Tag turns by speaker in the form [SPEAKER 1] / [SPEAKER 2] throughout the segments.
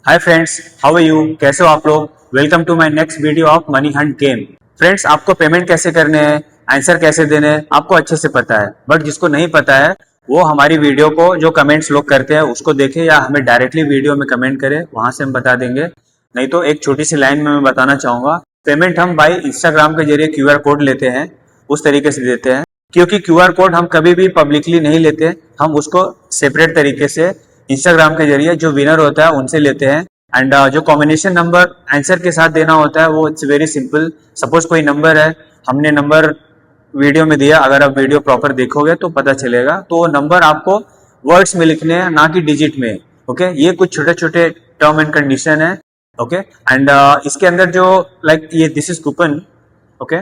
[SPEAKER 1] Hi friends, how are you? कैसे हो आप लोग? Welcome to my next video of money hunt game. Friends, आपको पेमेंट कैसे करने हैं, आंसर कैसे देने हैं, आपको अच्छे से पता है। बट जिसको नहीं पता है वो हमारी वीडियो को जो कमेंट्स लोग करते हैं उसको देखे या हमें डायरेक्टली वीडियो में कमेंट करे, वहां से हम बता देंगे। नहीं तो एक छोटी सी लाइन में मैं बताना चाहूंगा, पेमेंट हम बाई इंस्टाग्राम के जरिए क्यूआर कोड लेते हैं, उस तरीके से देते हैं। क्योंकि क्यूआर कोड हम कभी भी पब्लिकली नहीं लेते, हम उसको सेपरेट तरीके से इंस्टाग्राम के जरिए जो विनर होता है उनसे लेते हैं। एंड जो कॉम्बिनेशन नंबर आंसर के साथ देना होता है वो इट्स वेरी सिंपल। सपोज कोई नंबर है, हमने नंबर वीडियो में दिया, अगर आप वीडियो प्रॉपर देखोगे तो पता चलेगा। तो वो नंबर आपको वर्ड्स में लिखने हैं, ना कि डिजिट में। ओके, ये कुछ छोटे छोटे टर्म एंड कंडीशन है। ओके, एंड इसके अंदर जो लाइक ये दिस इज कूपन। ओके,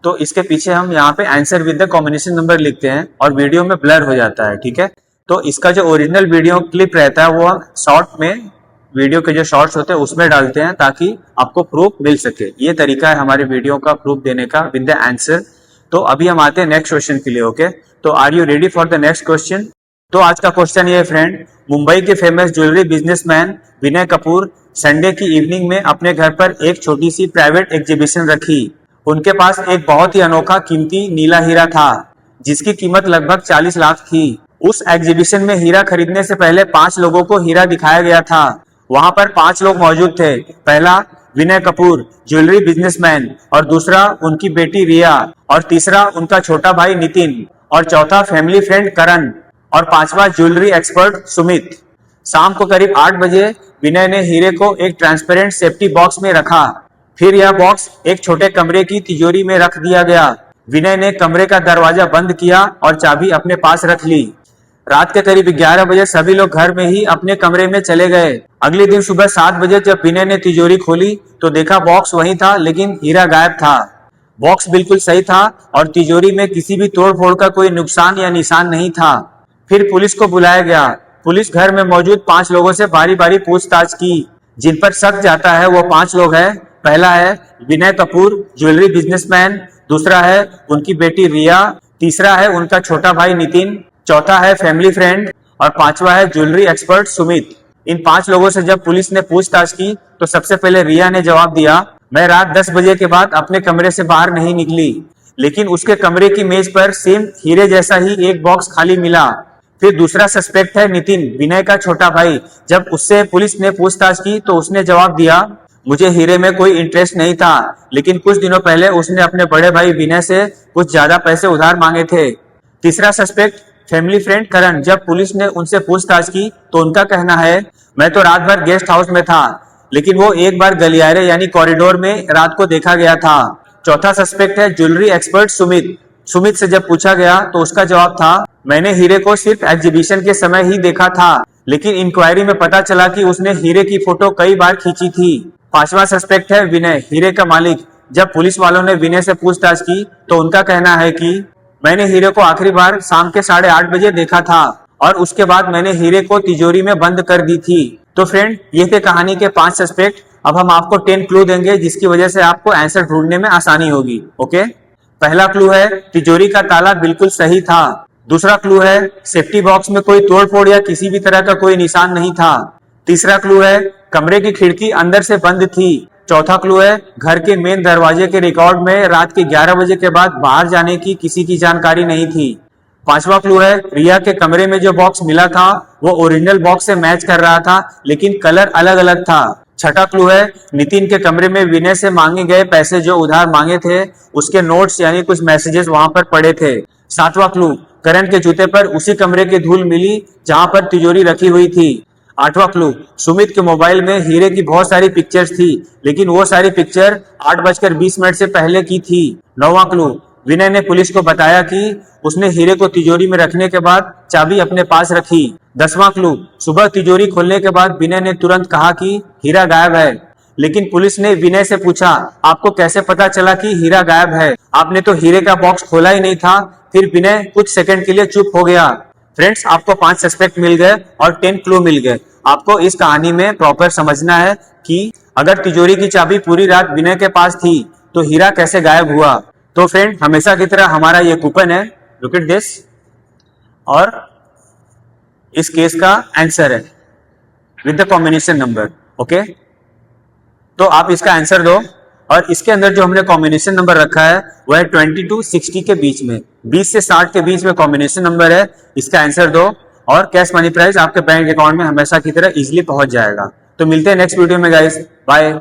[SPEAKER 1] तो इसके पीछे हम यहाँ पे answer with the combination number लिखते हैं और वीडियो में ब्लर हो जाता है। ठीक है, तो इसका जो ओरिजिनल वीडियो क्लिप रहता है वो हम शॉर्ट में, वीडियो के जो शॉर्ट्स होते हैं उसमें डालते हैं ताकि आपको प्रूफ मिल सके। ये तरीका है हमारे वीडियो का प्रूफ देने का विद द आंसर। तो अभी हम आते हैं नेक्स्ट क्वेश्चन के लिए। ओके, तो are you ready for the next question? तो आज का क्वेश्चन ये है फ्रेंड, मुंबई के famous jewellery businessman Vinay Kapoor Sunday की इवनिंग में अपने घर पर एक छोटी सी प्राइवेट एग्जीबिशन रखी। उनके पास एक बहुत ही अनोखा कीमती नीला हीरा था जिसकी कीमत लगभग 40 लाख थी। उस एग्जीबिशन में हीरा खरीदने से पहले 5 लोगों को हीरा दिखाया गया था। वहां पर 5 लोग मौजूद थे। पहला विनय कपूर ज्वेलरी बिजनेसमैन, और दूसरा उनकी बेटी रिया, और तीसरा उनका छोटा भाई नितिन, और चौथा फैमिली फ्रेंड करण, और पांचवा ज्वेलरी एक्सपर्ट सुमित। शाम को करीब 8 बजे विनय ने हीरे को एक ट्रांसपेरेंट सेफ्टी बॉक्स में रखा। फिर यह बॉक्स एक छोटे कमरे की तिजोरी में रख दिया गया। विनय ने कमरे का दरवाजा बंद किया और चाबी अपने पास रख ली। रात के करीब 11 बजे सभी लोग घर में ही अपने कमरे में चले गए। अगले दिन सुबह 7 बजे जब विनय ने तिजोरी खोली तो देखा बॉक्स वहीं था, लेकिन हीरा गायब था। बॉक्स बिल्कुल सही था और तिजोरी में किसी भी तोड़फोड़ का कोई नुकसान या निशान नहीं था। फिर पुलिस को बुलाया गया। पुलिस घर में मौजूद 5 लोगों से बारी बारी पूछताछ की। जिन पर शक जाता है वो 5 लोग हैं। पहला है विनय कपूर ज्वेलरी बिजनेसमैन, दूसरा है उनकी बेटी रिया, तीसरा है उनका छोटा भाई नितिन, चौथा है फैमिली फ्रेंड, और पांचवा है ज्वेलरी एक्सपर्ट सुमित। इन 5 लोगों से जब पुलिस ने पूछताछ की तो सबसे पहले रिया ने जवाब दिया, मैं रात 10 बजे के बाद अपने कमरे से बाहर नहीं निकली, लेकिन उसके कमरे की मेज पर सेम हीरे जैसा ही एक बॉक्स खाली मिला। फिर दूसरा सस्पेक्ट है नितिन, विनय का छोटा भाई। जब उससे पुलिस ने पूछताछ की तो उसने जवाब दिया, मुझे हीरे में कोई इंटरेस्ट नहीं था, लेकिन कुछ दिनों पहले उसने अपने बड़े भाई विनय से कुछ ज्यादा पैसे उधार मांगे थे। तीसरा सस्पेक्ट फैमिली फ्रेंड करण, जब पुलिस ने उनसे पूछताछ की तो उनका कहना है, मैं तो रात भर गेस्ट हाउस में था, लेकिन वो एक बार गलियारे यानी कॉरिडोर में रात को देखा गया था। चौथा सस्पेक्ट है ज्वेलरी एक्सपर्ट सुमित। सुमित से जब पूछा गया तो उसका जवाब था, मैंने हीरे को सिर्फ एग्जीबिशन के समय ही देखा था, लेकिन इंक्वायरी में पता चला कि उसने हीरे की फोटो कई बार खींची थी। पांचवा सस्पेक्ट है विनय, हीरे का मालिक। जब पुलिस वालों ने विनय से पूछताछ की तो उनका कहना है कि मैंने हीरे को आखिरी बार शाम के 8:30 बजे देखा था और उसके बाद मैंने हीरे को तिजोरी में बंद कर दी थी। तो फ्रेंड, ये थे कहानी के 5 सस्पेक्ट। अब हम आपको 10 क्लू देंगे जिसकी वजह से आपको आंसर ढूंढने में आसानी होगी। ओके, पहला क्लू है तिजोरी का ताला बिल्कुल सही था। दूसरा क्लू है सेफ्टी बॉक्स में कोई तोड़फोड़ या किसी भी तरह का कोई निशान नहीं था। तीसरा क्लू है कमरे की खिड़की अंदर से बंद थी। चौथा क्लू है घर के मेन दरवाजे के रिकॉर्ड में रात के 11 बजे के बाद बाहर जाने की किसी की जानकारी नहीं थी। पांचवा क्लू है रिया के कमरे में जो बॉक्स मिला था वो ओरिजिनल बॉक्स से मैच कर रहा था, लेकिन कलर अलग अलग था। छठा क्लू है नितिन के कमरे में विनय से मांगे गए पैसे जो उधार मांगे थे उसके नोट्स यानी कुछ मैसेजेस वहां पर पड़े थे। सातवां क्लू करण के जूते पर उसी कमरे की धूल मिली जहां पर तिजोरी रखी हुई थी। आठवां क्लू सुमित के मोबाइल में हीरे की बहुत सारी पिक्चर्स थी, लेकिन वो सारी पिक्चर 8:20 से पहले की थी। नौवां क्लू विनय ने पुलिस को बताया कि उसने हीरे को तिजोरी में रखने के बाद चाबी अपने पास रखी। 10वां क्लू सुबह तिजोरी खोलने के बाद विनय ने तुरंत कहा कि हीरा गायब है, लेकिन पुलिस ने विनय से पूछा, आपको कैसे पता चला कि हीरा गायब है? आपने तो हीरे का बॉक्स खोला ही नहीं था। फिर विनय कुछ सेकंड के लिए चुप हो गया। फ्रेंड्स, आपको 5 सस्पेक्ट मिल गए और 10 क्लू मिल गए। आपको इस कहानी में प्रॉपर समझना है कि अगर तिजोरी की चाबी पूरी रात विनय के पास थी तो हीरा कैसे गायब हुआ। तो फ्रेंड, हमेशा की तरह हमारा ये कूपन है, लुक एट दिस, और इस केस का आंसर है। With the combination number. Okay, तो आप इसका आंसर दो। और इसके अंदर जो हमने कॉम्बिनेशन नंबर रखा है वो है 20 to 60 के बीच में, 20 से 60 के बीच में कॉम्बिनेशन नंबर है। इसका आंसर दो और कैश मनी प्राइज आपके बैंक अकाउंट में हमेशा की तरह इजीली पहुंच जाएगा। तो मिलते हैं नेक्स्ट वीडियो में गाइस, बाय।